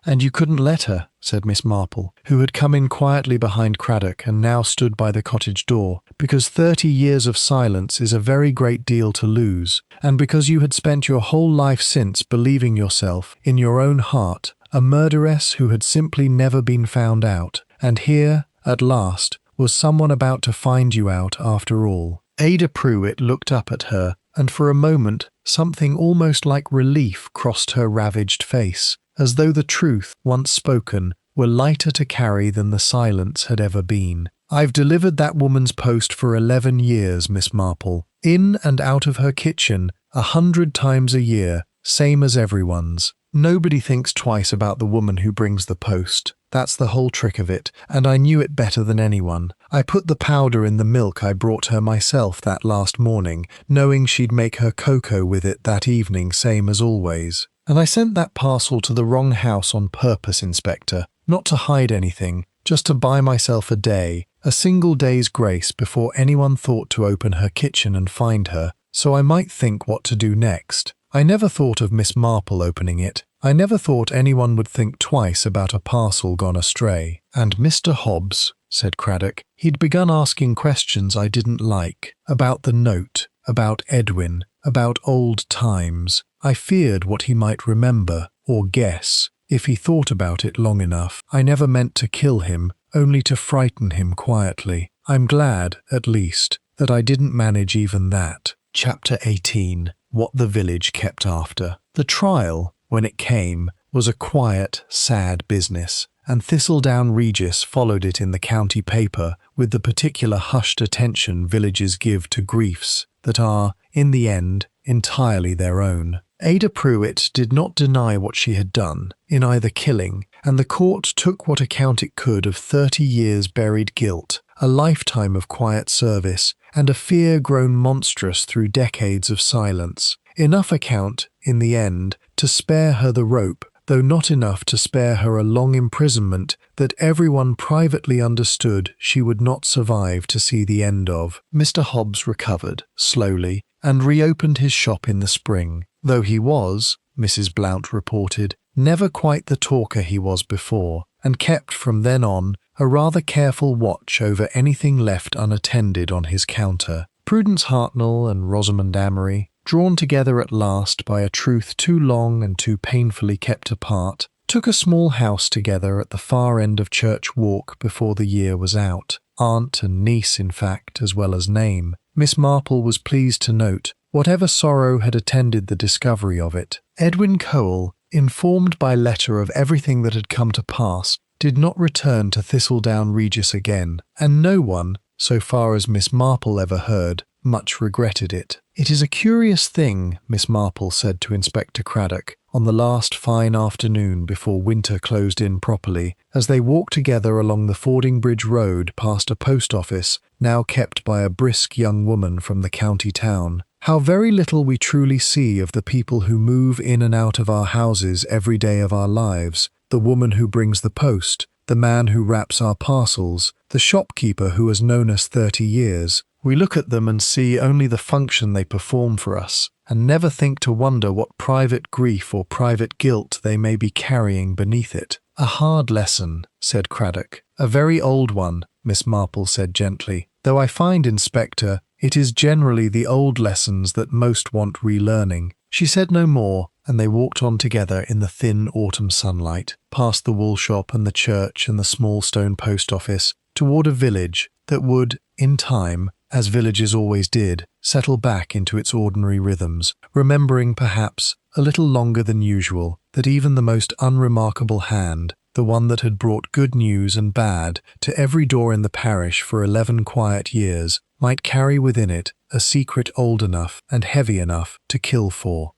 "And you couldn't let her," said Miss Marple, who had come in quietly behind Craddock and now stood by the cottage door, "because 30 years of silence is a very great deal to lose, and because you had spent your whole life since believing yourself, in your own heart, a murderess who had simply never been found out, and here, at last, was someone about to find you out after all." Ada Pruitt looked up at her, and for a moment something almost like relief crossed her ravaged face, as though the truth, once spoken, were lighter to carry than the silence had ever been. "I've delivered that woman's post for 11 years, Miss Marple," In and out of her kitchen 100 times a year, same as everyone's. Nobody thinks twice about the woman who brings the post. That's the whole trick of it, and I knew it better than anyone. I put the powder in the milk I brought her myself that last morning, knowing she'd make her cocoa with it that evening, same as always. And I sent that parcel to the wrong house on purpose, Inspector, not to hide anything, just to buy myself a single day's grace before anyone thought to open her kitchen and find her, so I might think what to do next. I never thought of Miss Marple opening it. I never thought anyone would think twice about a parcel gone astray. And Mr. Hobbes, said Craddock, he'd begun asking questions I didn't like, about the note, about Edwin, about old times. I feared what he might remember, or guess, if he thought about it long enough. I never meant to kill him, only to frighten him quietly. I'm glad, at least, that I didn't manage even that. Chapter 18. What the village kept after. The trial, when it came, was a quiet, sad business, and Thistledown Regis followed it in the county paper with the particular hushed attention villages give to griefs that are, in the end, entirely their own. Ada Pruitt did not deny what she had done, in either killing, and the court took what account it could of 30 years' buried guilt, a lifetime of quiet service, and a fear grown monstrous through decades of silence. Enough account, in the end, to spare her the rope, though not enough to spare her a long imprisonment that everyone privately understood she would not survive to see the end of. Mr. Hobbes recovered, slowly, and reopened his shop in the spring, though he was, Mrs. Blount reported, never quite the talker he was before, and kept from then on a rather careful watch over anything left unattended on his counter. Prudence Hartnell and Rosamund Amory, drawn together at last by a truth too long and too painfully kept apart, took a small house together at the far end of Church Walk before the year was out. Aunt and niece, in fact, as well as name. Miss Marple was pleased to note, whatever sorrow had attended the discovery of it. Edwin Cole, informed by letter of everything that had come to pass, did not return to Thistledown Regis again, and no one, so far as Miss Marple ever heard, much regretted it. It is a curious thing, Miss Marple said to Inspector Craddock, on the last fine afternoon before winter closed in properly, as they walked together along the Fordingbridge Road past a post office now kept by a brisk young woman from the county town. How very little we truly see of the people who move in and out of our houses every day of our lives, the woman who brings the post, the man who wraps our parcels, the shopkeeper who has known us 30 years. We look at them and see only the function they perform for us, and never think to wonder what private grief or private guilt they may be carrying beneath it. A hard lesson, said Craddock. A very old one, Miss Marple said gently, though I find, Inspector, it is generally the old lessons that most want relearning. She said no more, and they walked on together in the thin autumn sunlight, past the wool shop and the church and the small stone post office, toward a village that would, in time, as villages always did, settle back into its ordinary rhythms, remembering perhaps, a little longer than usual, that even the most unremarkable hand, the one that had brought good news and bad to every door in the parish for 11 quiet years, might carry within it a secret old enough and heavy enough to kill for.